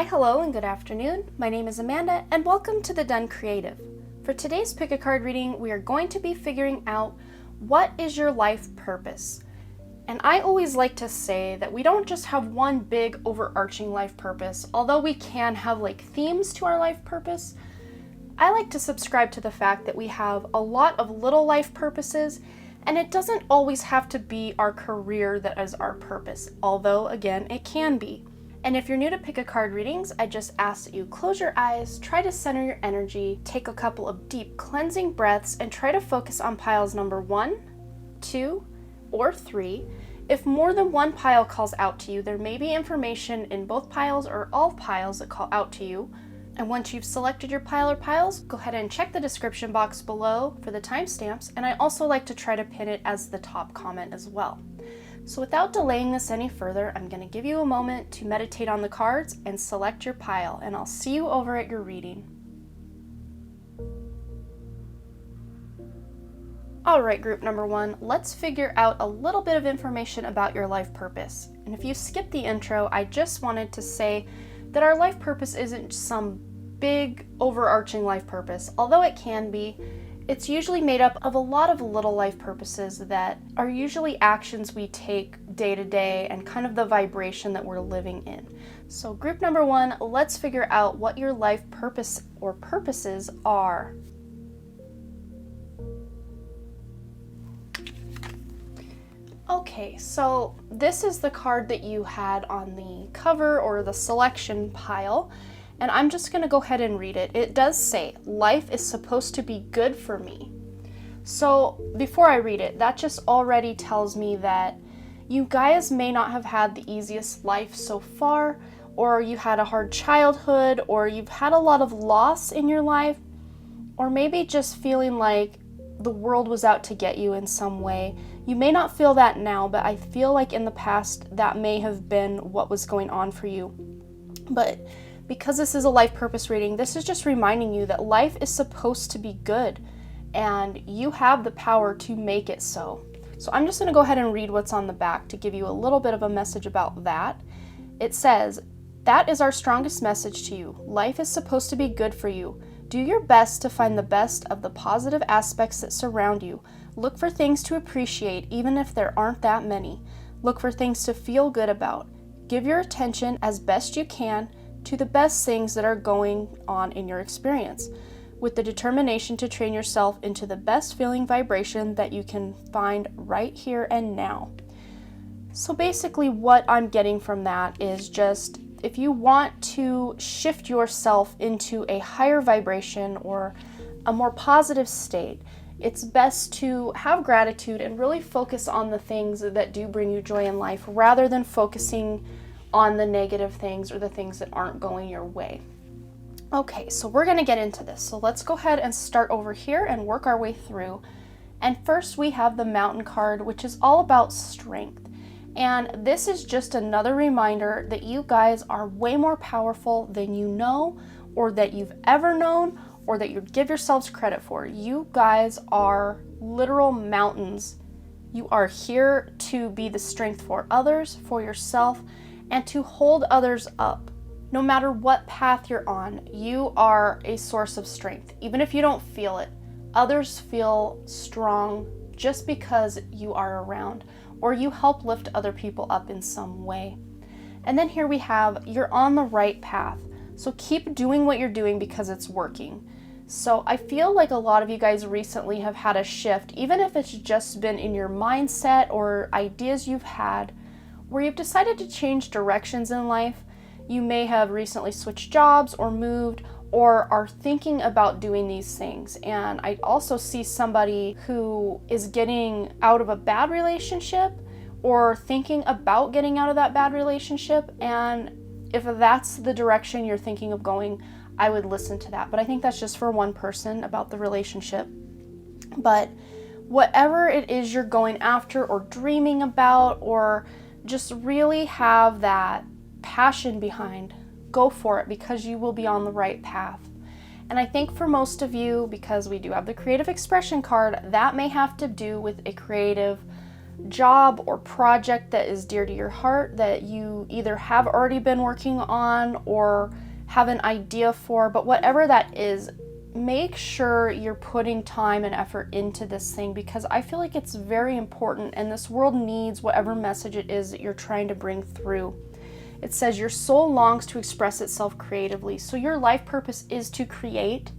Hi, hello, and good afternoon. My name is Amanda, and welcome to The Done Creative. For today's pick a card reading, we are going to be figuring out what is your life purpose. And I always like to say that we don't just have one big overarching life purpose, although we can have themes to our life purpose. I like to subscribe to the fact that we have a lot of little life purposes, and it doesn't always have to be our career that is our purpose, although again, it can be. And if you're new to pick a card readings, I just ask that you close your eyes, try to center your energy, take a couple of deep cleansing breaths, and try to focus on piles number 1, 2, or 3. If more than one pile calls out to you, there may be information in both piles or all piles that call out to you. And once you've selected your pile or piles, go ahead and check the description box below for the timestamps, and I also like to try to pin it as the top comment as well. So without delaying this any further, I'm going to give you a moment to meditate on the cards and select your pile, and I'll see you over at your reading. Alright, group number 1, let's figure out a little bit of information about your life purpose. And if you skipped the intro, I just wanted to say that our life purpose isn't some big overarching life purpose, although it can be. It's usually made up of a lot of little life purposes that are usually actions we take day to day and kind of the vibration that we're living in. So group number 1, let's figure out what your life purpose or purposes are. Okay, so this is the card that you had on the cover or the selection pile. And I'm just going to go ahead and read it. It does say, life is supposed to be good for me. So before I read it, that just already tells me that you guys may not have had the easiest life so far, or you had a hard childhood, or you've had a lot of loss in your life, or maybe just feeling like the world was out to get you in some way. You may not feel that now, but I feel like in the past that may have been what was going on for you. But because this is a life purpose reading, this is just reminding you that life is supposed to be good and you have the power to make it so. So I'm just going to go ahead and read what's on the back to give you a little bit of a message about that. It says, that is our strongest message to you. Life is supposed to be good for you. Do your best to find the best of the positive aspects that surround you. Look for things to appreciate even if there aren't that many. Look for things to feel good about. Give your attention as best you can to the best things that are going on in your experience, with the determination to train yourself into the best feeling vibration that you can find right here and now. So basically what I'm getting from that is just, if you want to shift yourself into a higher vibration or a more positive state, it's best to have gratitude and really focus on the things that do bring you joy in life rather than focusing on the negative things or the things that aren't going your way. Okay, so we're going to get into this. So let's go ahead and start over here and work our way through. And first we have the Mountain card, which is all about strength. And this is just another reminder that you guys are way more powerful than you know, or that you've ever known, or that you give yourselves credit for. You guys are literal mountains. You are here to be the strength for others, for yourself, and to hold others up. No matter what path you're on, you are a source of strength. Even if you don't feel it, others feel strong just because you are around, or you help lift other people up in some way. And then here we have, you're on the right path. So keep doing what you're doing because it's working. So I feel like a lot of you guys recently have had a shift, even if it's just been in your mindset or ideas you've had, where you've decided to change directions in life. You may have recently switched jobs or moved or are thinking about doing these things. And I also see somebody who is getting out of a bad relationship or thinking about getting out of that bad relationship. And if that's the direction you're thinking of going, I would listen to that. But I think that's just for one person about the relationship. But whatever it is you're going after or dreaming about, or just really have that passion behind, go for it because you will be on the right path. And I think for most of you, because we do have the creative expression card, that may have to do with a creative job or project that is dear to your heart that you either have already been working on or have an idea for, but whatever that is, make sure you're putting time and effort into this thing, because I feel like it's very important and this world needs whatever message it is that you're trying to bring through. It says your soul longs to express itself creatively. So your life purpose is to create.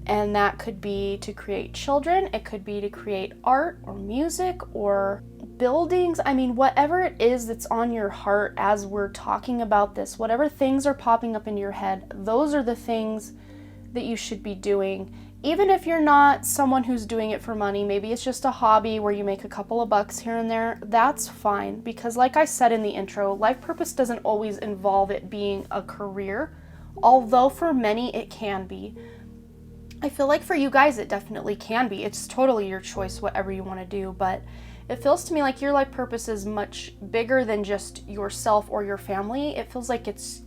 And that could be to create children, it could be to create art or music or buildings. I mean, whatever it is that's on your heart as we're talking about this, whatever things are popping up in your head, those are the things that you should be doing. Even if you're not someone who's doing it for money, maybe it's just a hobby where you make a couple of bucks here and there, that's fine. Because like I said in the intro, life purpose doesn't always involve it being a career, although for many it can be. I feel like for you guys it definitely can be. It's totally your choice, whatever you want to do, but it feels to me like your life purpose is much bigger than just yourself or your family. It feels like it's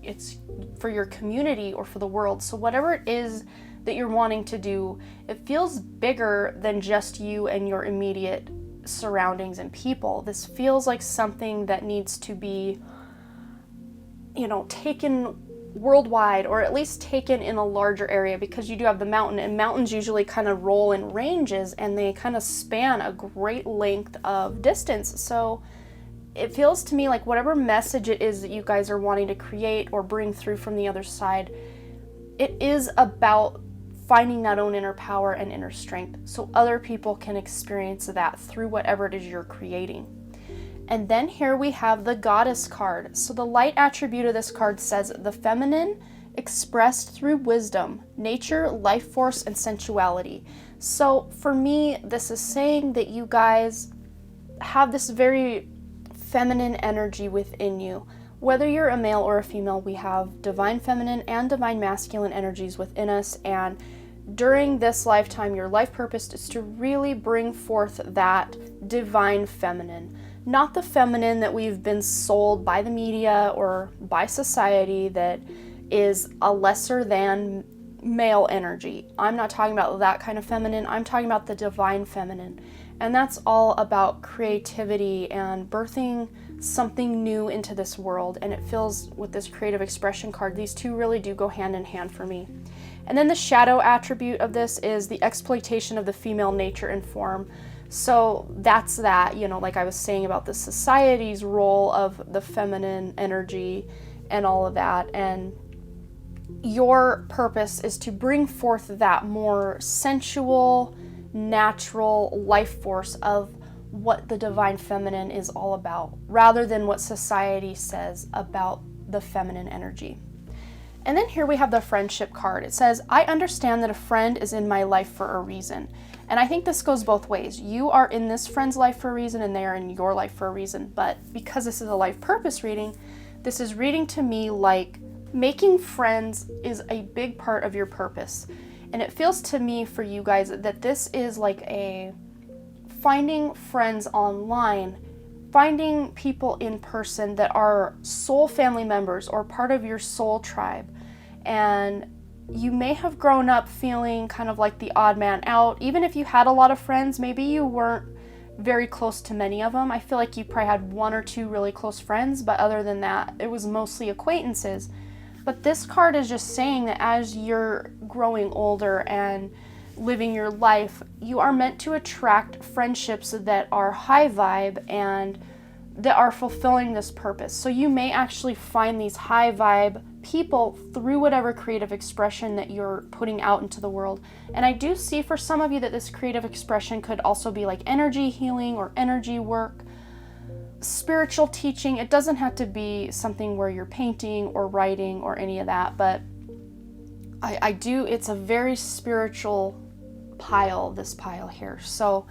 for your community or for the world. So whatever it is that you're wanting to do, it feels bigger than just you and your immediate surroundings and people. This feels like something that needs to be, taken worldwide, or at least taken in a larger area, because you do have the mountain, and mountains usually kind of roll in ranges and they kind of span a great length of distance. So it feels to me like whatever message it is that you guys are wanting to create or bring through from the other side, it is about finding that own inner power and inner strength so other people can experience that through whatever it is you're creating. And then here we have the Goddess card. So the light attribute of this card says the feminine expressed through wisdom, nature, life force, and sensuality. So for me, this is saying that you guys have this very feminine energy within you. Whether you're a male or a female, we have divine feminine and divine masculine energies within us, and during this lifetime, your life purpose is to really bring forth that divine feminine. Not the feminine that we've been sold by the media or by society that is a lesser than male energy. I'm not talking about that kind of feminine. I'm talking about the divine feminine. And that's all about creativity and birthing something new into this world. And it feels with this creative expression card, these two really do go hand in hand for me. And then the shadow attribute of this is the exploitation of the female nature and form. So that's that, like I was saying about the society's role of the feminine energy and all of that. And your purpose is to bring forth that more sensual, natural life force of what the divine feminine is all about, rather than what society says about the feminine energy. And then here we have the friendship card. It says, I understand that a friend is in my life for a reason. And I think this goes both ways. You are in this friend's life for a reason, and they are in your life for a reason. But because this is a life purpose reading, this is reading to me like making friends is a big part of your purpose. And it feels to me for you guys that this is like a finding friends online, finding people in person that are soul family members or part of your soul tribe. And you may have grown up feeling kind of like the odd man out. Even if you had a lot of friends, maybe you weren't very close to many of them. I feel like you probably had one or two really close friends, but other than that, it was mostly acquaintances. But this card is just saying that as you're growing older and living your life, you are meant to attract friendships that are high vibe and that are fulfilling this purpose. So you may actually find these high vibe people through whatever creative expression that you're putting out into the world. And I do see for some of you that this creative expression could also be like energy healing or energy work, spiritual teaching. It doesn't have to be something where you're painting or writing or any of that, but I do, it's a very spiritual pile, this pile here. So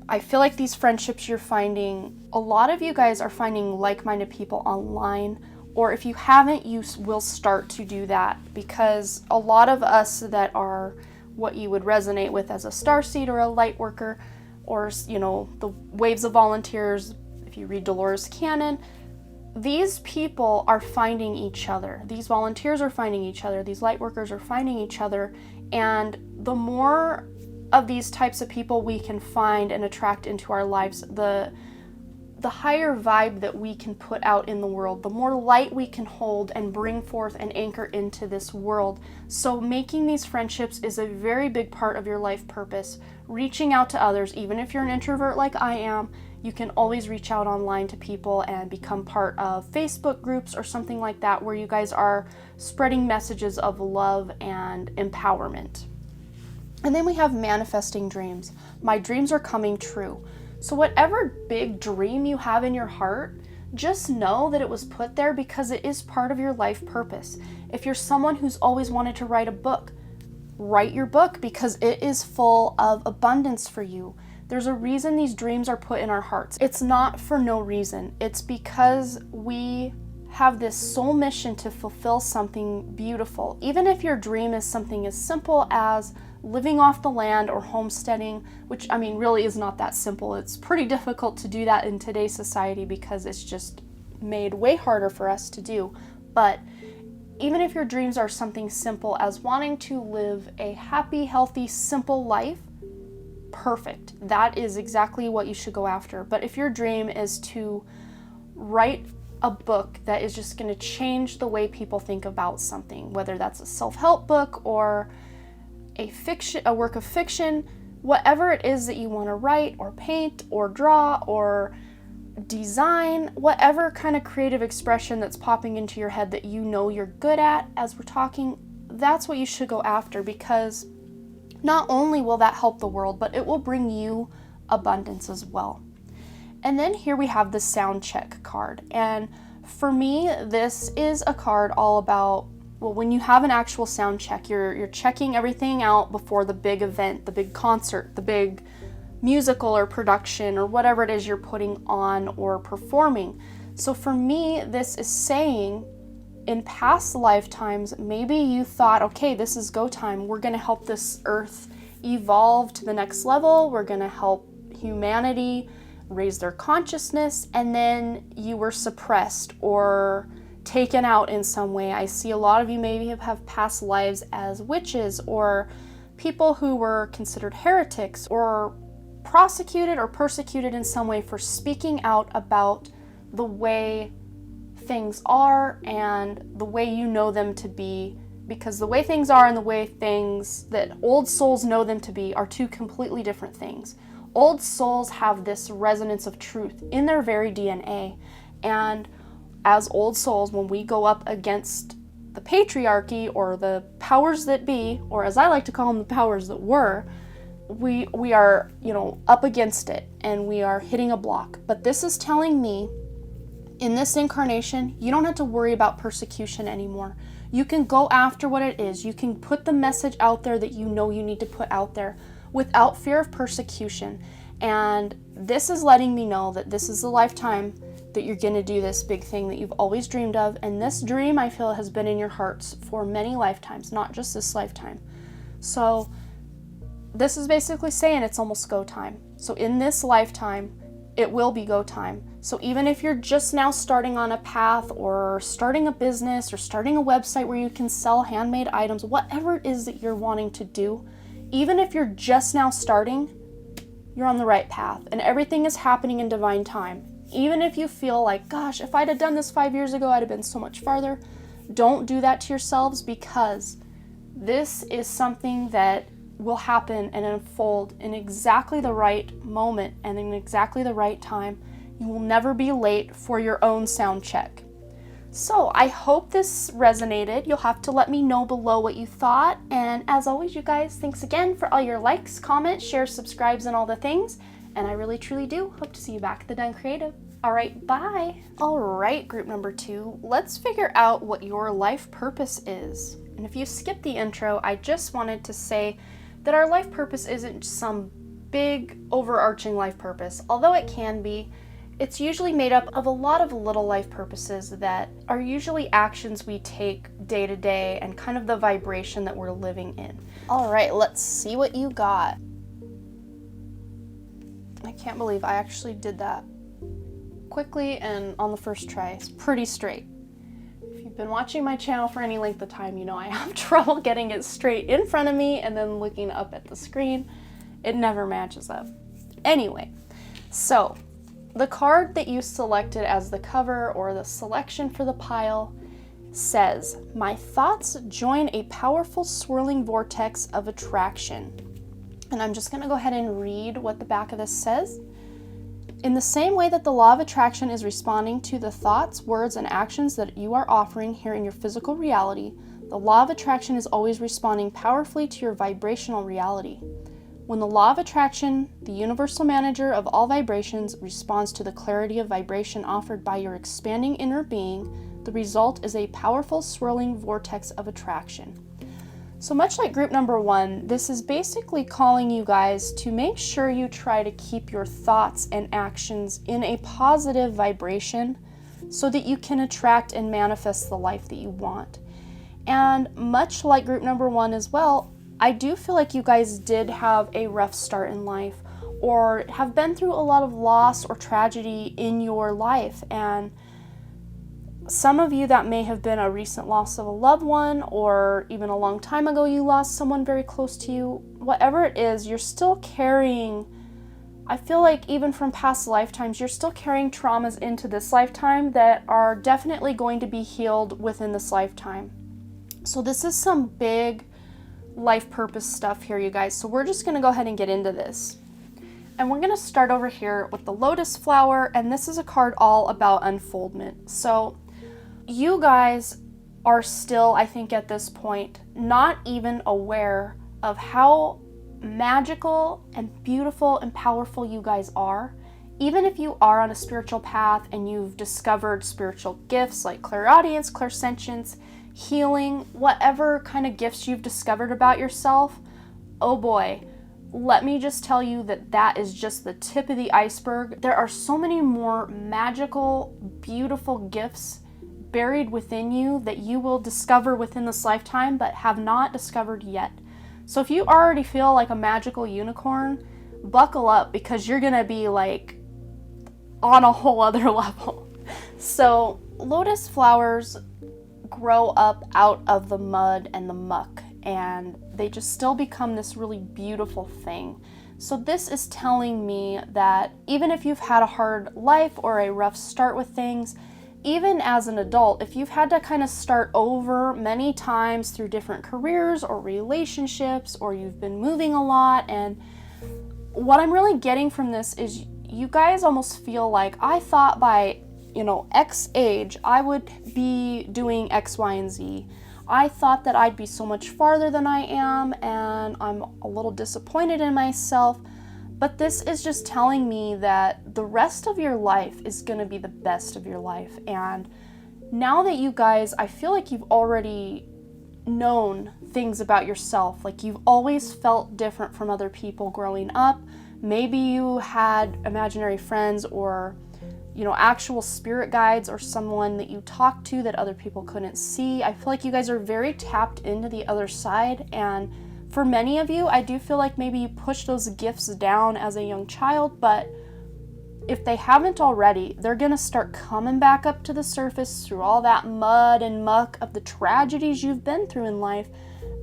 I feel like these friendships you're finding, a lot of you guys are finding like-minded people online, or if you haven't, you will start to do that, because a lot of us that are what you would resonate with as a starseed or a light worker, or the waves of volunteers, if you read Dolores Cannon, these people are finding each other. These volunteers are finding each other. These light workers are finding each other. And the more of these types of people we can find and attract into our lives, the higher vibe that we can put out in the world, the more light we can hold and bring forth and anchor into this world. So making these friendships is a very big part of your life purpose. Reaching out to others, even if you're an introvert like I am, you can always reach out online to people and become part of Facebook groups or something like that where you guys are spreading messages of love and empowerment. And then we have manifesting dreams. My dreams are coming true. So whatever big dream you have in your heart, just know that it was put there because it is part of your life purpose. If you're someone who's always wanted to write a book, write your book because it is full of abundance for you. There's a reason these dreams are put in our hearts. It's not for no reason. It's because we have this soul mission to fulfill something beautiful. Even if your dream is something as simple as living off the land or homesteading, which I mean really is not that simple. It's pretty difficult to do that in today's society because it's just made way harder for us to do. But even if your dreams are something simple as wanting to live a happy, healthy, simple life, perfect. That is exactly what you should go after. But if your dream is to write a book that is just going to change the way people think about something, whether that's a self-help book or a work of fiction, whatever it is that you want to write or paint or draw or design, whatever kind of creative expression that's popping into your head that you know you're good at as we're talking, that's what you should go after, because not only will that help the world, but it will bring you abundance as well. And then here we have the sound check card. And for me, this is a card all about, well, when you have an actual sound check, you're checking everything out before the big event, the big concert, the big musical or production or whatever it is you're putting on or performing. So for me, this is saying in past lifetimes, maybe you thought, okay, this is go time. We're going to help this earth evolve to the next level. We're going to help humanity raise their consciousness, and then you were suppressed or taken out in some way. I see a lot of you maybe have past lives as witches or people who were considered heretics or prosecuted or persecuted in some way for speaking out about the way things are and the way you know them to be, because the way things are and the way things that old souls know them to be are two completely different things. Old souls have this resonance of truth in their very DNA, and as old souls, when we go up against the patriarchy or the powers that be, or as I like to call them, the powers that were, we are, up against it and we are hitting a block. But this is telling me in this incarnation, you don't have to worry about persecution anymore. You can go after what it is. You can put the message out there that you know you need to put out there without fear of persecution. And this is letting me know that this is the lifetime that you're going to do this big thing that you've always dreamed of. And this dream, I feel, has been in your hearts for many lifetimes, not just this lifetime. So this is basically saying it's almost go time. So in this lifetime, it will be go time. So even if you're just now starting on a path or starting a business or starting a website where you can sell handmade items, whatever it is that you're wanting to do, even if you're just now starting, you're on the right path and everything is happening in divine time. Even if you feel like, gosh, if I'd have done this 5 years ago, I'd have been so much farther. Don't do that to yourselves, because this is something that will happen and unfold in exactly the right moment and in exactly the right time. You will never be late for your own sound check. So I hope this resonated. You'll have to let me know below what you thought. And as always, you guys, thanks again for all your likes, comments, shares, subscribes, and all the things. And I really, truly do hope to see you back at the Done Creative. All right, bye. All right, group number 2, let's figure out what your life purpose is. And if you skipped the intro, I just wanted to say that our life purpose isn't some big overarching life purpose. Although it can be, it's usually made up of a lot of little life purposes that are usually actions we take day to day and kind of the vibration that we're living in. All right, let's see what you got. I can't believe I actually did that quickly and on the first try. It's pretty straight. If you've been watching my channel for any length of time, you know I have trouble getting it straight in front of me and then looking up at the screen. It never matches up. Anyway, so the card that you selected as the cover or the selection for the pile says, "My thoughts join a powerful swirling vortex of attraction." And I'm just going to go ahead and read what the back of this says. "In the same way that the law of attraction is responding to the thoughts, words, and actions that you are offering here in your physical reality, the law of attraction is always responding powerfully to your vibrational reality. When the law of attraction, the universal manager of all vibrations, responds to the clarity of vibration offered by your expanding inner being, the result is a powerful swirling vortex of attraction." So much like group number 1, this is basically calling you guys to make sure you try to keep your thoughts and actions in a positive vibration so that you can attract and manifest the life that you want. And much like group number 1 as well, I do feel like you guys did have a rough start in life or have been through a lot of loss or tragedy in your life. And some of you, that may have been a recent loss of a loved one, or even a long time ago you lost someone very close to you. Whatever it is, you're still carrying, I feel like even from past lifetimes, you're still carrying traumas into this lifetime that are definitely going to be healed within this lifetime. So this is some big life purpose stuff here, you guys. So we're just going to go ahead and get into this. And we're going to start over here with the lotus flower, and this is a card all about unfoldment. So you guys are still, I think at this point, not even aware of how magical and beautiful and powerful you guys are. Even if you are on a spiritual path and you've discovered spiritual gifts like clairaudience, clairsentience, healing, whatever kind of gifts you've discovered about yourself, oh boy, let me just tell you that that is just the tip of the iceberg. There are so many more magical, beautiful gifts buried within you that you will discover within this lifetime but have not discovered yet. So if you already feel like a magical unicorn, buckle up, because you're gonna be like on a whole other level. So lotus flowers grow up out of the mud and the muck, and they just still become this really beautiful thing. So this is telling me that even if you've had a hard life or a rough start with things, even as an adult, if you've had to kind of start over many times through different careers or relationships, or you've been moving a lot, and what I'm really getting from this is you guys almost feel like, I thought by X age, I would be doing X, Y, and Z. I thought that I'd be so much farther than I am, and I'm a little disappointed in myself. But this is just telling me that the rest of your life is going to be the best of your life. And now that you guys, I feel like you've already known things about yourself. Like you've always felt different from other people growing up. Maybe you had imaginary friends or actual spirit guides or someone that you talked to that other people couldn't see. I feel like you guys are very tapped into the other side, and for many of you, I do feel like maybe you pushed those gifts down as a young child, but if they haven't already, they're gonna start coming back up to the surface through all that mud and muck of the tragedies you've been through in life,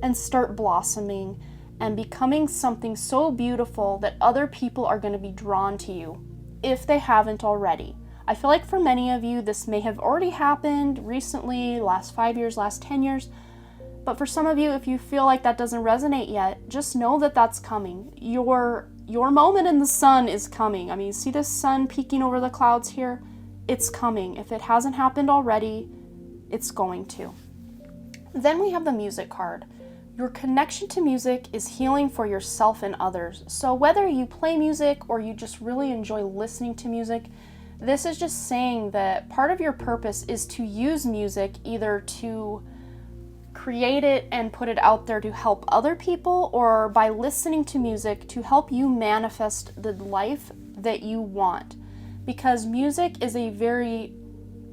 and start blossoming and becoming something so beautiful that other people are gonna be drawn to you, if they haven't already. I feel like for many of you, this may have already happened recently, last 5 years, last 10 years. But for some of you, if you feel like that doesn't resonate yet, just know that that's coming. Your moment in the sun is coming. I mean, see this sun peeking over the clouds here? It's coming. If it hasn't happened already, it's going to. Then we have the music card. Your connection to music is healing for yourself and others. So whether you play music or you just really enjoy listening to music, this is just saying that part of your purpose is to use music either to create it and put it out there to help other people, or by listening to music to help you manifest the life that you want. Because music is a very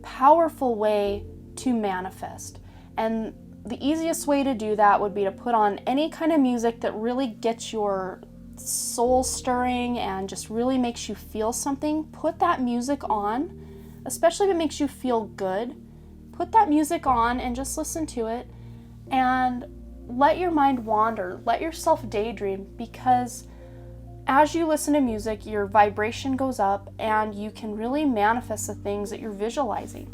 powerful way to manifest. And the easiest way to do that would be to put on any kind of music that really gets your soul stirring and just really makes you feel something. Put that music on, especially if it makes you feel good. Put that music on and just listen to it, and let your mind wander. Let yourself daydream, because As you listen to music, your vibration goes up and you can really manifest the things that you're visualizing.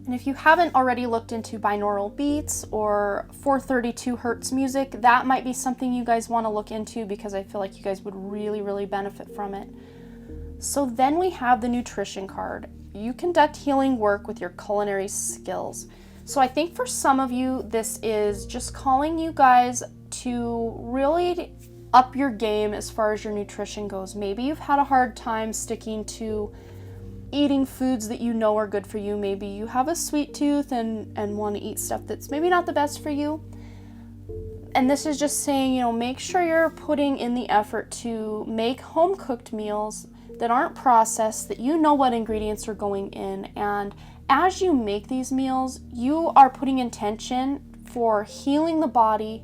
And if you haven't already looked into binaural beats or 432 hertz music, that might be something you guys want to look into, because I feel like you guys would really, really benefit from it. So then we have the nutrition card. You conduct healing work with your culinary skills. So I think for some of you, this is just calling you guys to really up your game as far as your nutrition goes. Maybe you've had a hard time sticking to eating foods that you know are good for you. Maybe you have a sweet tooth and want to eat stuff that's maybe not the best for you. And this is just saying, make sure you're putting in the effort to make home cooked meals that aren't processed, that you know what ingredients are going in. And as you make these meals, you are putting intention for healing the body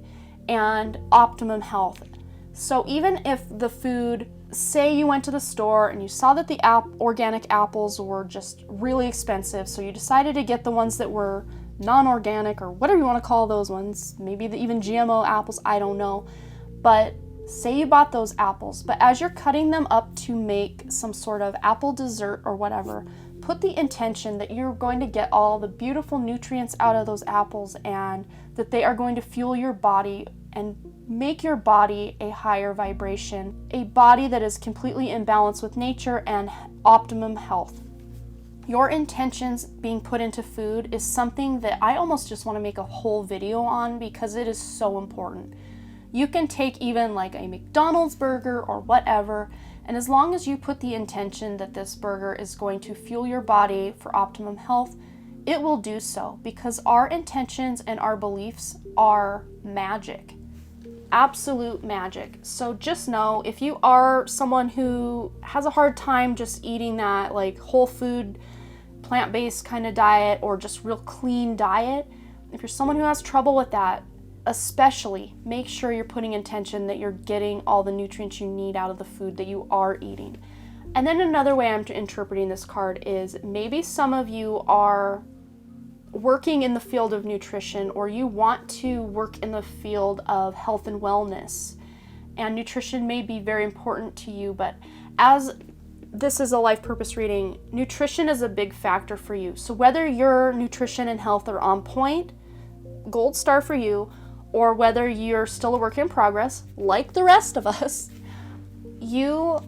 and optimum health. So even if the food, say you went to the store and you saw that the organic apples were just really expensive, so you decided to get the ones that were non-organic, or whatever you want to call those ones, maybe even GMO apples, I don't know. But say you bought those apples, but as you're cutting them up to make some sort of apple dessert or whatever, put the intention that you're going to get all the beautiful nutrients out of those apples, and that they are going to fuel your body and make your body a higher vibration, a body that is completely in balance with nature and optimum health. Your intentions being put into food is something that I almost just want to make a whole video on, because it is so important. You can take even like a McDonald's burger or whatever, and as long as you put the intention that this burger is going to fuel your body for optimum health, it will do so, because our intentions and our beliefs are magic. Absolute magic. So just know, if you are someone who has a hard time just eating that like whole food, plant-based kind of diet, or just real clean diet, if you're someone who has trouble with that, especially make sure you're putting intention that you're getting all the nutrients you need out of the food that you are eating. And then another way I'm interpreting this card is, maybe some of you are working in the field of nutrition, or you want to work in the field of health and wellness, and nutrition may be very important to you. But as this is a life purpose reading, nutrition is a big factor for you. So whether your nutrition and health are on point, gold star for you, or whether you're still a work in progress like the rest of us, you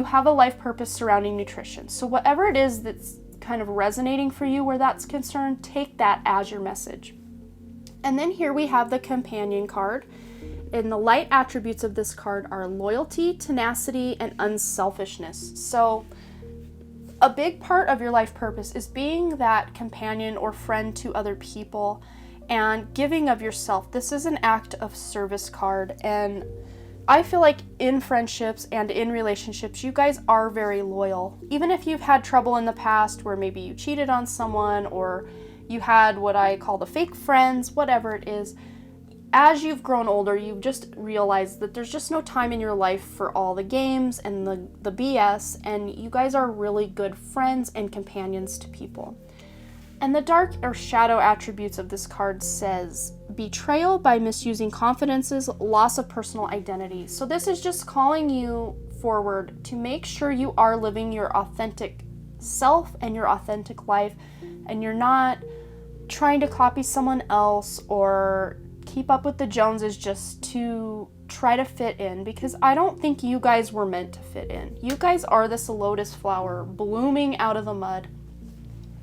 have a life purpose surrounding nutrition. So whatever it is that's kind of resonating for you where that's concerned, take that as your message. And then here we have the companion card, and the light attributes of this card are loyalty, tenacity, and unselfishness. So a big part of your life purpose is being that companion or friend to other people and giving of yourself. This is an act of service card, and I feel like in friendships and in relationships, you guys are very loyal. Even if you've had trouble in the past where maybe you cheated on someone, or you had what I call the fake friends, whatever it is, as you've grown older, you've just realized that there's just no time in your life for all the games and the BS, and you guys are really good friends and companions to people. And the dark or shadow attributes of this card says betrayal by misusing confidences, loss of personal identity. So this is just calling you forward to make sure you are living your authentic self and your authentic life, and you're not trying to copy someone else or keep up with the Joneses just to try to fit in, because I don't think you guys were meant to fit in. You guys are this lotus flower blooming out of the mud.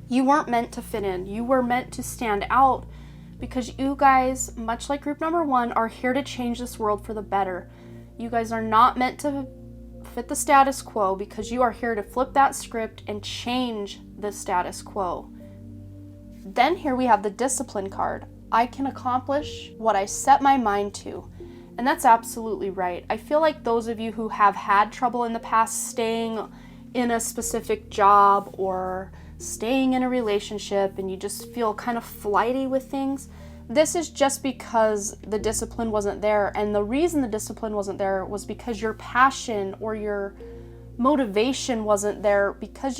You weren't meant to fit in. You were meant to stand out, because you guys, much like group number 1, are here to change this world for the better. You guys are not meant to fit the status quo, because you are here to flip that script and change the status quo. Then here we have the discipline card. I can accomplish what I set my mind to. And that's absolutely right. I feel like those of you who have had trouble in the past staying in a specific job or staying in a relationship, and you just feel kind of flighty with things, this is just because the discipline wasn't there. And the reason the discipline wasn't there was because your passion or your motivation wasn't there, because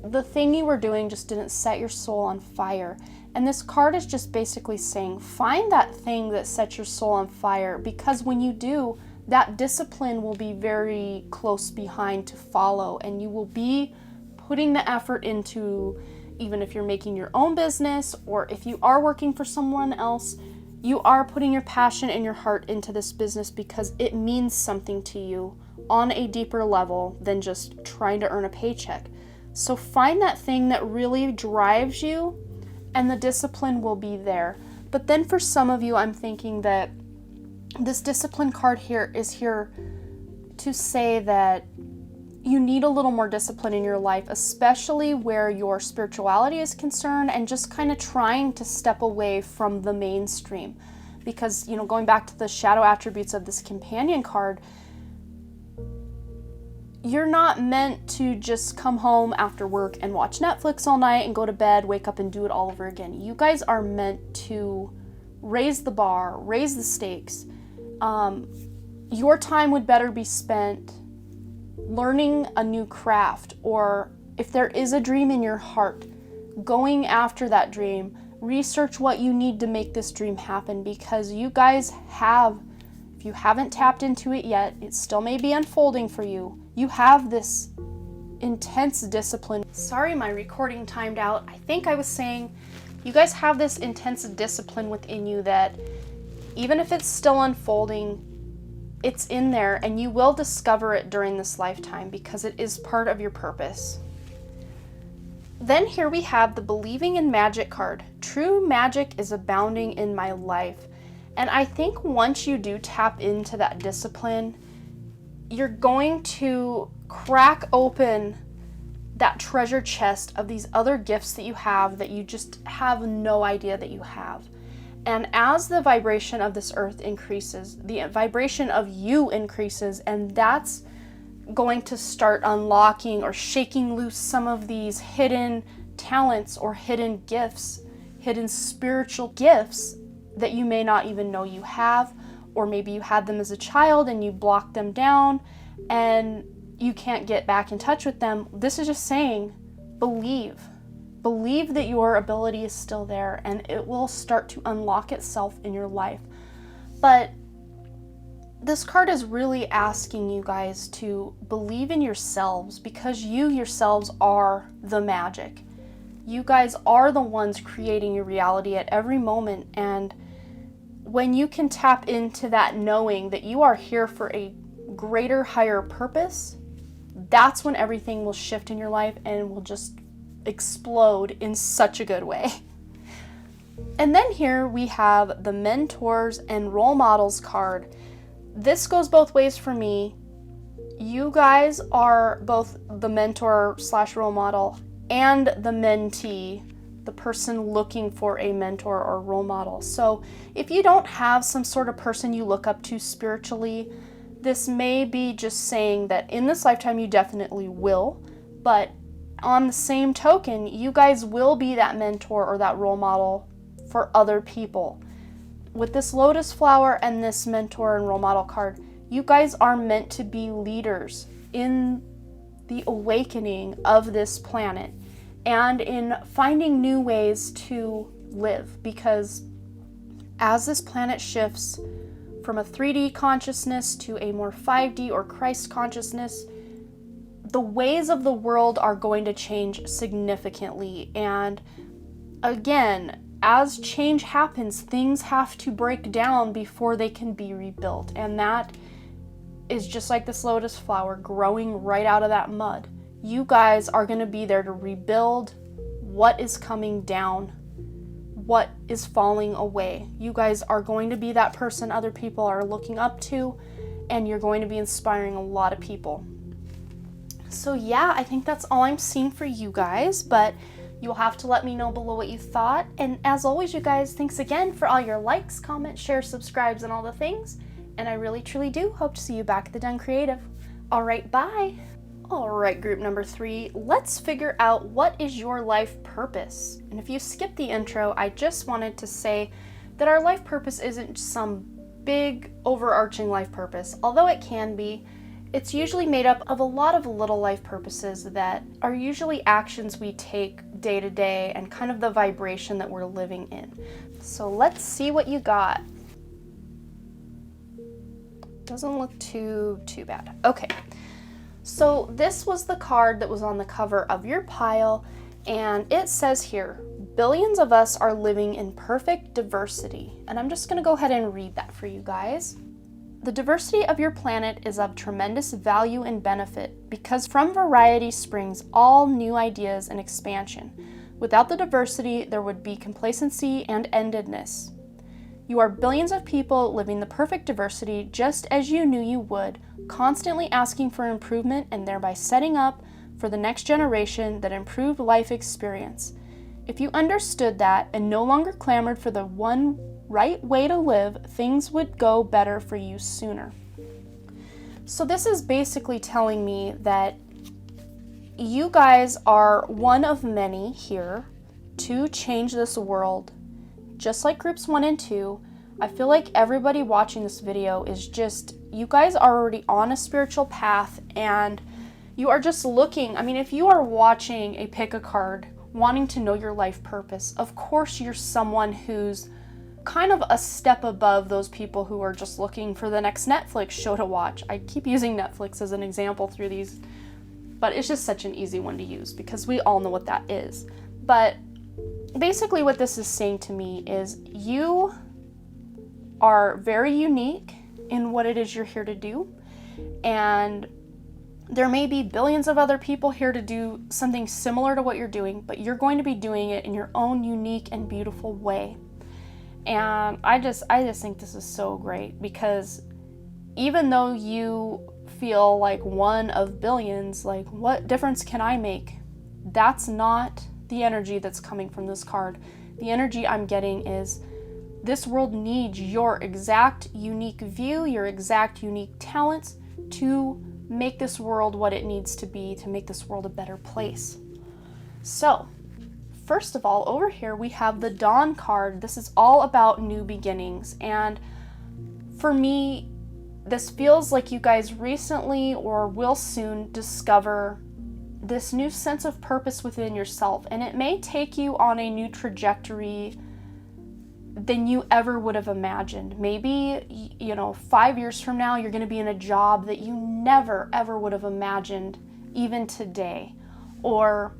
the thing you were doing just didn't set your soul on fire. And this card is just basically saying, find that thing that sets your soul on fire, because when you do, that discipline will be very close behind to follow, and you will be putting the effort into, even if you're making your own business or if you are working for someone else, you are putting your passion and your heart into this business because it means something to you on a deeper level than just trying to earn a paycheck. So find that thing that really drives you, and the discipline will be there. But then for some of you, I'm thinking that this discipline card here is here to say that you need a little more discipline in your life, especially where your spirituality is concerned, and just kind of trying to step away from the mainstream. Because, going back to the shadow attributes of this companion card, you're not meant to just come home after work and watch Netflix all night and go to bed, wake up and do it all over again. You guys are meant to raise the bar, raise the stakes. Your time would better be spent learning a new craft, or if there is a dream in your heart, going after that dream. Research what you need to make this dream happen, because you guys have, if you haven't tapped into it yet, it still may be unfolding for you. You have this intense discipline. Sorry, my recording timed out. I think I was saying you guys have this intense discipline within you that even if it's still unfolding, it's in there, and you will discover it during this lifetime because it is part of your purpose. Then here we have the Believing in Magic card. True magic is abounding in my life. And I think once you do tap into that discipline, you're going to crack open that treasure chest of these other gifts that you have that you just have no idea that you have. And as the vibration of this earth increases, the vibration of you increases, and that's going to start unlocking or shaking loose some of these hidden talents or hidden gifts, hidden spiritual gifts that you may not even know you have, or maybe you had them as a child and you blocked them down and you can't get back in touch with them. This is just saying, believe. Believe that your ability is still there, and it will start to unlock itself in your life. But this card is really asking you guys to believe in yourselves, because you yourselves are the magic. You guys are the ones creating your reality at every moment, and when you can tap into that knowing that you are here for a greater, higher purpose, that's when everything will shift in your life and will just explode in such a good way. And then here we have the Mentors and Role Models card. This goes both ways for me. You guys are both the mentor / role model and the mentee, the person looking for a mentor or role model. So if you don't have some sort of person you look up to spiritually, this may be just saying that in this lifetime you definitely will, but on the same token, you guys will be that mentor or that role model for other people. With this Lotus Flower and this Mentor and Role Model card, you guys are meant to be leaders in the awakening of this planet and in finding new ways to live, because as this planet shifts from a 3D consciousness to a more 5D or Christ consciousness, the ways of the world are going to change significantly. And again, as change happens, things have to break down before they can be rebuilt. And that is just like this lotus flower growing right out of that mud. You guys are going to be there to rebuild what is coming down, what is falling away. You guys are going to be that person other people are looking up to, and you're going to be inspiring a lot of people. So yeah, I think that's all I'm seeing for you guys, but you'll have to let me know below what you thought. And as always, you guys, thanks again for all your likes, comments, shares, subscribes, and all the things. And I really, truly do hope to see you back at the Done Creative. All right, bye. All right, group number 3, let's figure out what is your life purpose. And if you skipped the intro, I just wanted to say that our life purpose isn't some big overarching life purpose, although it can be. It's usually made up of a lot of little life purposes that are usually actions we take day to day and kind of the vibration that we're living in. So let's see what you got. Doesn't look too bad. Okay, so this was the card that was on the cover of your pile, and it says here, billions of us are living in perfect diversity. And I'm just going to go ahead and read that for you guys. The diversity of your planet is of tremendous value and benefit because from variety springs all new ideas and expansion. Without the diversity, there would be complacency and endedness. You are billions of people living the perfect diversity just as you knew you would, constantly asking for improvement and thereby setting up for the next generation that improved life experience. If you understood that and no longer clamored for the one right way to live, things would go better for you sooner. So this is basically telling me that you guys are one of many here to change this world. Just like groups 1 and 2, I feel like everybody watching this video is just, you guys are already on a spiritual path and you are just looking, I mean, if you are watching a pick a card, wanting to know your life purpose, of course you're someone who's kind of a step above those people who are just looking for the next Netflix show to watch. I keep using Netflix as an example through these, but it's just such an easy one to use because we all know what that is. But basically what this is saying to me is you are very unique in what it is you're here to do, and there may be billions of other people here to do something similar to what you're doing, but you're going to be doing it in your own unique and beautiful way. And I just think this is so great because even though you feel like one of billions, like what difference can I make? That's not the energy that's coming from this card. The energy I'm getting is this world needs your exact unique view, your exact unique talents to make this world what it needs to be, to make this world a better place. So, first of all, over here we have the Dawn card. This is all about new beginnings. And for me, this feels like you guys recently or will soon discover this new sense of purpose within yourself. And it may take you on a new trajectory than you ever would have imagined. Maybe, 5 years from now, you're going to be in a job that you never, ever would have imagined even today. Or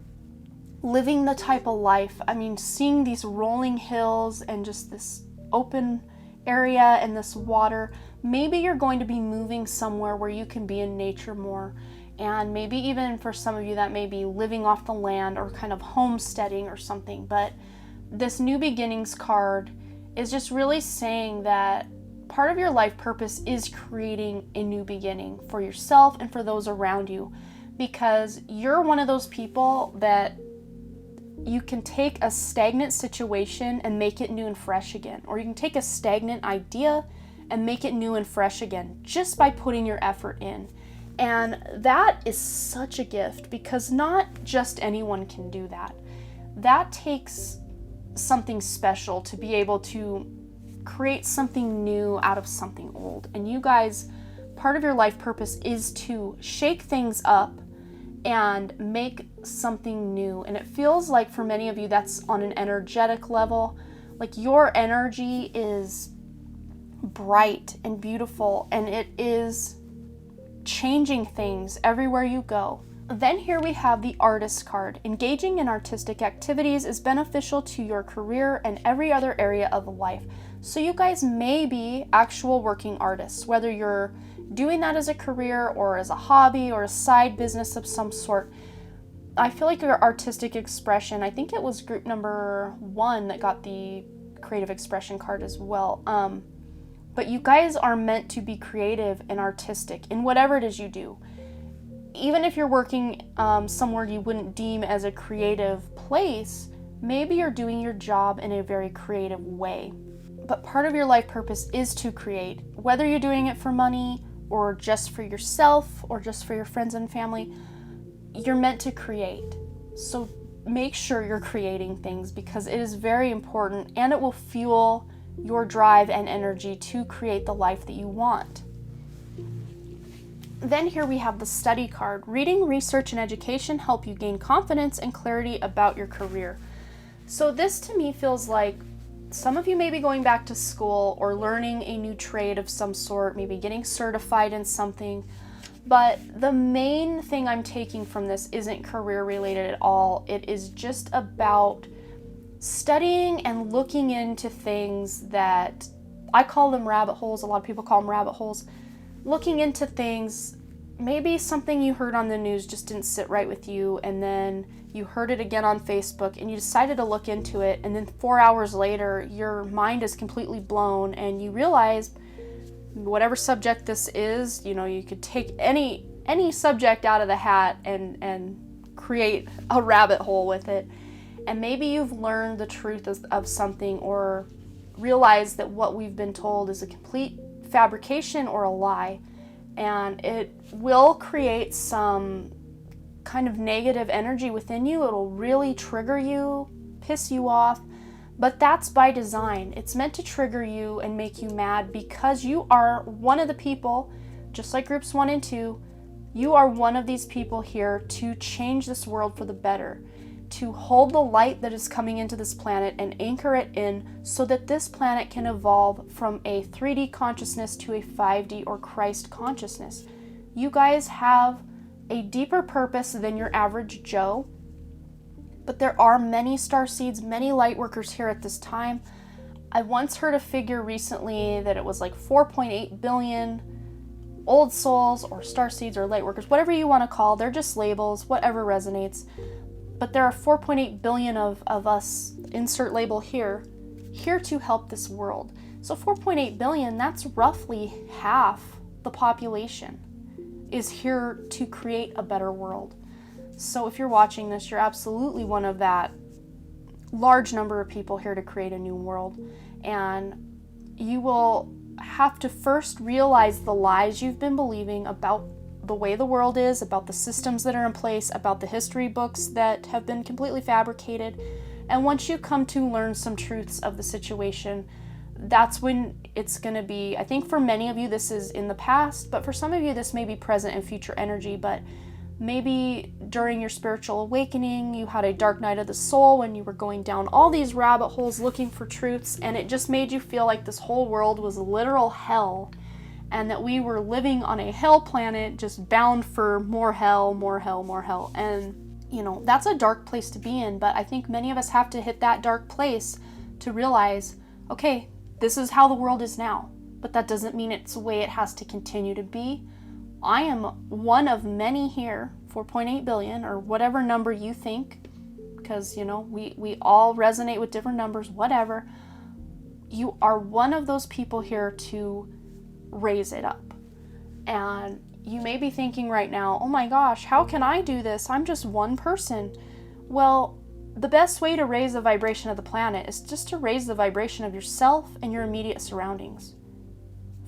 living the type of life, seeing these rolling hills and just this open area and this water. Maybe you're going to be moving somewhere where you can be in nature more. And maybe even for some of you that may be living off the land or kind of homesteading or something. But this new beginnings card is just really saying that part of your life purpose is creating a new beginning for yourself and for those around you, because you're one of those people that you can take a stagnant situation and make it new and fresh again, or you can take a stagnant idea and make it new and fresh again just by putting your effort in. And that is such a gift because not just anyone can do that. That takes something special to be able to create something new out of something old. And you guys, part of your life purpose is to shake things up and make something new. And it feels like for many of you that's on an energetic level. Like your energy is bright and beautiful, and it is changing things everywhere you go. Then here we have the Artist card. Engaging in artistic activities is beneficial to your career and every other area of life. So you guys may be actual working artists, whether you're doing that as a career or as a hobby or a side business of some sort. I feel like your artistic expression, I think it was group number 1 that got the creative expression card as well. But you guys are meant to be creative and artistic in whatever it is you do. Even if you're working somewhere you wouldn't deem as a creative place, maybe you're doing your job in a very creative way. But part of your life purpose is to create, whether you're doing it for money or just for yourself or just for your friends and family, you're meant to create. So make sure you're creating things because it is very important and it will fuel your drive and energy to create the life that you want. Then here we have the Study card. Reading, research, and education help you gain confidence and clarity about your career. So this to me feels like Some of you may be going back to school or learning a new trade of some sort, maybe getting certified in something. But the main thing I'm taking from this isn't career related at all. It is just about studying and looking into things that I call them rabbit holes. A lot of people call them rabbit holes. Looking into things, maybe something you heard on the news just didn't sit right with you, and then you heard it again on Facebook and you decided to look into it, and then 4 hours later your mind is completely blown and you realize whatever subject this is, you could take any subject out of the hat and create a rabbit hole with it. And maybe you've learned the truth of something, or realized that what we've been told is a complete fabrication or a lie, and it will create some kind of negative energy within you. It'll really trigger you, piss you off, but that's by design. It's meant to trigger you and make you mad because you are one of the people, just like groups 1 and 2, you are one of these people here to change this world for the better, to hold the light that is coming into this planet and anchor it in so that this planet can evolve from a 3D consciousness to a 5D or Christ consciousness. You guys have a deeper purpose than your average Joe, but there are many starseeds, many light workers here at this time. I once heard a figure recently that it was like 4.8 billion old souls or starseeds or light workers, whatever you want to call, they're just labels, whatever resonates. But there are 4.8 billion of us, insert label here to help this world. So 4.8 billion, that's roughly half the population is here to create a better world. So if you're watching this, you're absolutely one of that large number of people here to create a new world. And you will have to first realize the lies you've been believing about the way the world is, about the systems that are in place, about the history books that have been completely fabricated. And once you come to learn some truths of the situation, that's when it's going to be, I think for many of you this is in the past, but for some of you this may be present and future energy. But maybe during your spiritual awakening you had a dark night of the soul when you were going down all these rabbit holes looking for truths, and it just made you feel like this whole world was a literal hell, and that we were living on a hell planet just bound for more hell, more hell, more hell. And that's a dark place to be in, but I think many of us have to hit that dark place to realize, okay, this is how the world is now, but that doesn't mean it's the way it has to continue to be. I am one of many here, 4.8 billion or whatever number you think, because we all resonate with different numbers, whatever. You are one of those people here to raise it up. And you may be thinking right now, oh my gosh, how can I do this? I'm just one person. Well, the best way to raise the vibration of the planet is just to raise the vibration of yourself and your immediate surroundings.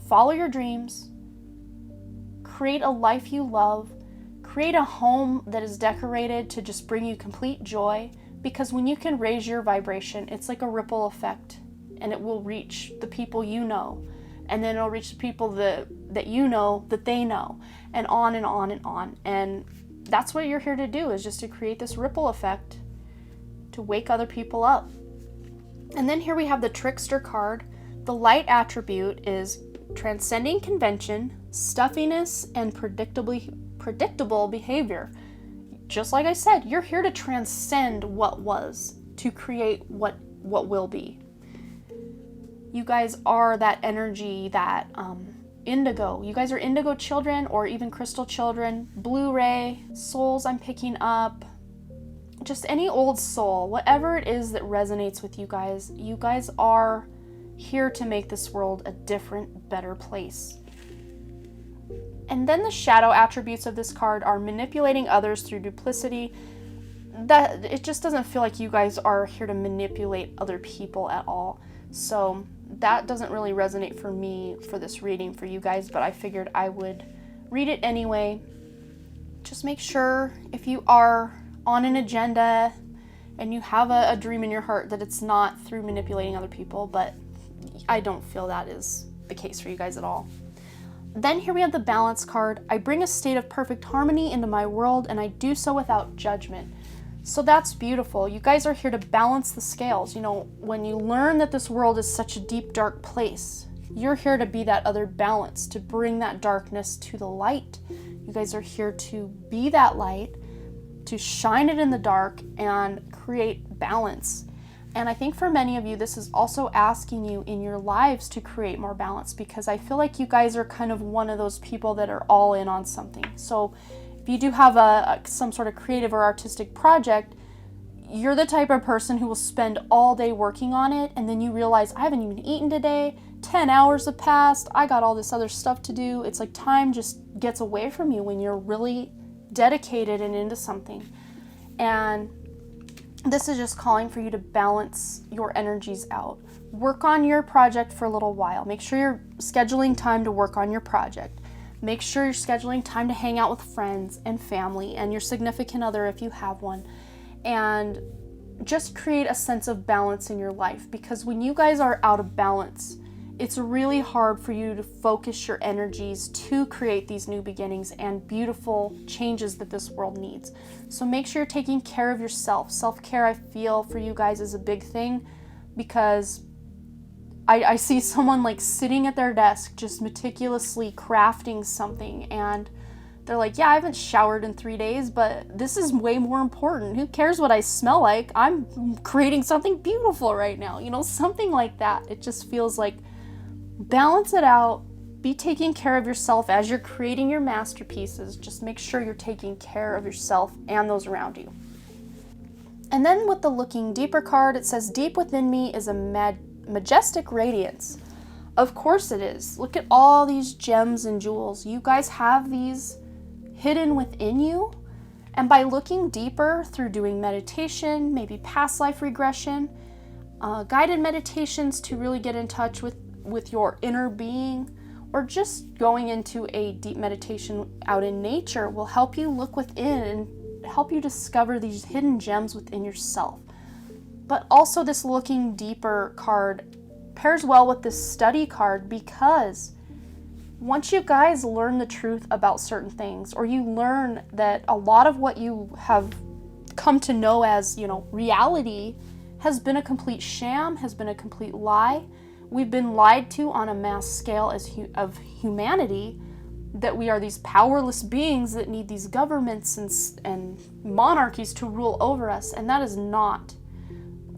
Follow your dreams. Create a life you love. Create a home that is decorated to just bring you complete joy, because when you can raise your vibration, it's like a ripple effect, and it will reach the people you know, and then it'll reach the people that you know that they know, and on and on and on. And that's what you're here to do, is just to create this ripple effect to wake other people up. And then here we have the Trickster card. The light attribute is transcending convention, stuffiness, and predictable behavior. Just like I said, you're here to transcend what was, to create what will be. You guys are that energy, that indigo. You guys are indigo children, or even crystal children, Blu-ray, souls I'm picking up, just any old soul, whatever it is that resonates with you guys are here to make this world a different, better place. And then the shadow attributes of this card are manipulating others through duplicity. That it just doesn't feel like you guys are here to manipulate other people at all. So that doesn't really resonate for me for this reading for you guys, but I figured I would read it anyway. Just make sure if you are on an agenda and you have a dream in your heart that it's not through manipulating other people, but I don't feel that is the case for you guys at all. Then here we have the balance card. I bring a state of perfect harmony into my world, and I do so without judgment. So that's beautiful. You guys are here to balance the scales. You know, when you learn that this world is such a deep, dark place, you're here to be that other balance, to bring that darkness to the light. You guys are here to be that light, to shine it in the dark and create balance. And I think for many of you, this is also asking you in your lives to create more balance, because I feel like you guys are kind of one of those people that are all in on something. So if you do have some sort of creative or artistic project, you're the type of person who will spend all day working on it, and then you realize, I haven't even eaten today, 10 hours have passed, I got all this other stuff to do. It's like time just gets away from you when you're really dedicated and into something. And this is just calling for you to balance your energies out. Work on your project for a little while. Make sure you're scheduling time to work on your project. Make sure you're scheduling time to hang out with friends and family and your significant other if you have one. And just create a sense of balance in your life, because when you guys are out of balance, it's really hard for you to focus your energies to create these new beginnings and beautiful changes that this world needs. So make sure you're taking care of yourself. Self-care, I feel, for you guys is a big thing, because I see someone like sitting at their desk just meticulously crafting something, and they're like, yeah, I haven't showered in 3 days, but this is way more important. Who cares what I smell like? I'm creating something beautiful right now. You know, something like that. It just feels like, balance it out. Be taking care of yourself as you're creating your masterpieces. Just make sure you're taking care of yourself and those around you. And then with the Looking Deeper card, it says, deep within me is a majestic radiance. Of course it is. Look at all these gems and jewels. You guys have these hidden within you. And by looking deeper through doing meditation, maybe past life regression, guided meditations to really get in touch with your inner being, or just going into a deep meditation out in nature will help you look within and help you discover these hidden gems within yourself. But also this Looking Deeper card pairs well with this Study card, because once you guys learn the truth about certain things, or you learn that a lot of what you have come to know as, you know, reality has been a complete sham, has been a complete lie. We've been lied to on a mass scale of humanity, that we are these powerless beings that need these governments and monarchies to rule over us, and that is not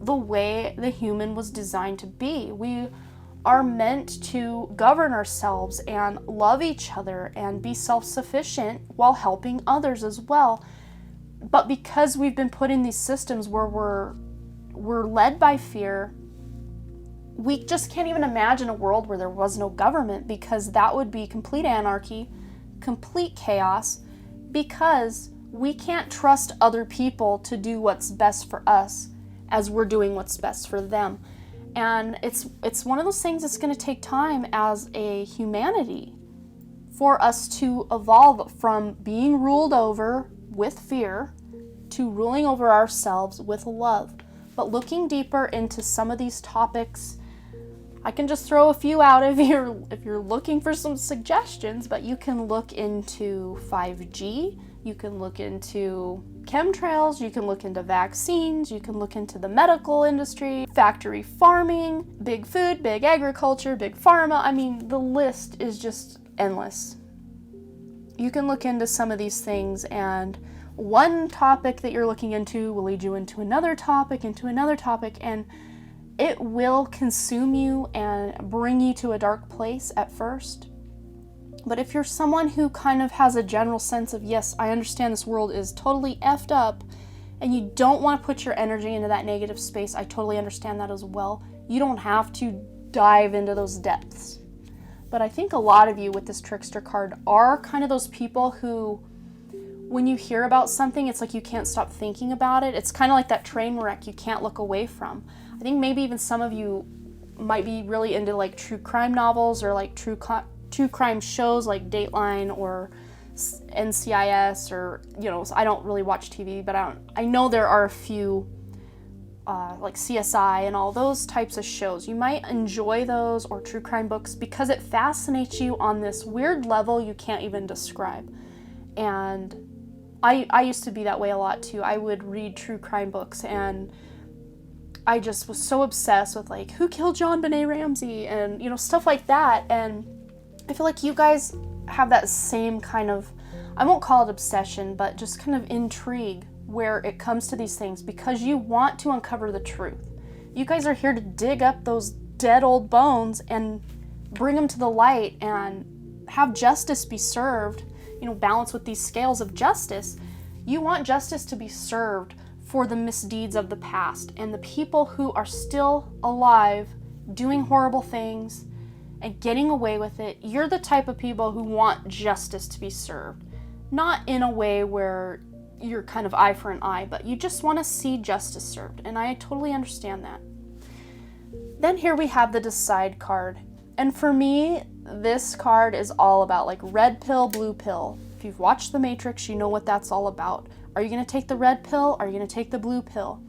the way the human was designed to be. We are meant to govern ourselves and love each other and be self-sufficient while helping others as well. But because we've been put in these systems where we're led by fear, we just can't even imagine a world where there was no government, because that would be complete anarchy, complete chaos, because we can't trust other people to do what's best for us as we're doing what's best for them. And it's one of those things that's going to take time as a humanity for us to evolve from being ruled over with fear to ruling over ourselves with love. But looking deeper into some of these topics, I can just throw a few out if you're looking for some suggestions, but you can look into 5G, you can look into chemtrails, you can look into vaccines, you can look into the medical industry, factory farming, big food, big agriculture, big pharma. I mean, the list is just endless. You can look into some of these things, and one topic that you're looking into will lead you into another topic, and it will consume you and bring you to a dark place at first. But if you're someone who kind of has a general sense of, yes, I understand this world is totally effed up, and you don't want to put your energy into that negative space, I totally understand that as well. You don't have to dive into those depths. But I think a lot of you with this Trickster card are kind of those people who, when you hear about something, it's like you can't stop thinking about it. It's kind of like that train wreck you can't look away from. I think maybe even some of you might be really into like true crime novels, or like true crime shows like Dateline or NCIS, or, you know, I don't really watch TV, but I know there are a few like CSI and all those types of shows. You might enjoy those, or true crime books, because it fascinates you on this weird level you can't even describe. And I used to be that way a lot too. I would read true crime books and I just was so obsessed with like, who killed John Benet Ramsey and, you know, stuff like that. And I feel like you guys have that same kind of, I won't call it obsession, but just kind of intrigue where it comes to these things because you want to uncover the truth. You guys are here to dig up those dead old bones and bring them to the light and have justice be served, you know, balance with these scales of justice. You want justice to be served for the misdeeds of the past and the people who are still alive doing horrible things and getting away with it. You're the type of people who want justice to be served, not in a way where you're kind of eye for an eye, but you just want to see justice served, and I totally understand that. Then here we have the Decide card, and for me, this card is all about like red pill, blue pill. If you've watched The Matrix, you know what that's all about. Are you going to take the red pill? Are you going to take the blue pill?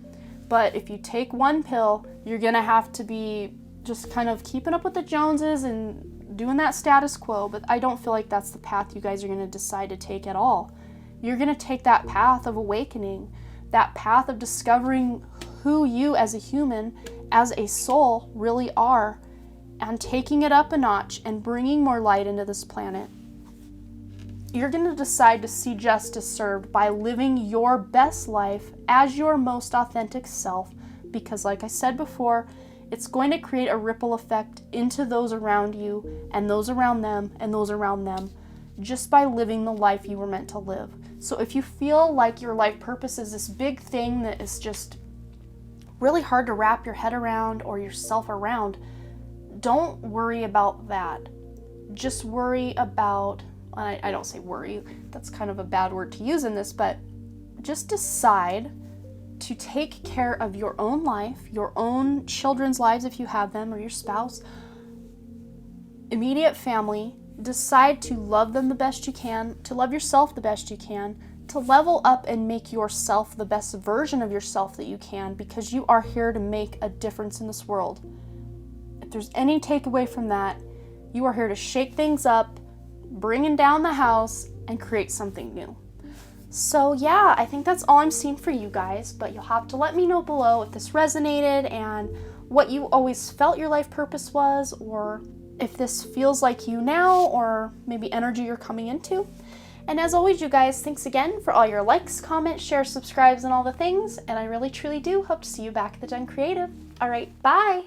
But if you take one pill, you're going to have to be just kind of keeping up with the Joneses and doing that status quo. But I don't feel like that's the path you guys are going to decide to take at all. You're going to take that path of awakening, that path of discovering who you as a human, as a soul, really are, and taking it up a notch and bringing more light into this planet. You're going to decide to see justice served by living your best life as your most authentic self, because like I said before, it's going to create a ripple effect into those around you and those around them and those around them just by living the life you were meant to live. So if you feel like your life purpose is this big thing that is just really hard to wrap your head around or yourself around, don't worry about that. Just worry about, I don't say worry, that's kind of a bad word to use in this, but just decide to take care of your own life, your own children's lives if you have them, or your spouse, immediate family. Decide to love them the best you can, to love yourself the best you can, to level up and make yourself the best version of yourself that you can, because you are here to make a difference in this world. If there's any takeaway from that, you are here to shake things up, bringing down the house, and create something new. So yeah, I think that's all I'm seeing for you guys, but you'll have to let me know below if this resonated and what you always felt your life purpose was, or if this feels like you now, or maybe energy you're coming into. And as always, you guys, thanks again for all your likes, comments, shares, subscribes, and all the things, and I really truly do hope to see you back at the Jen Creative. All right, bye!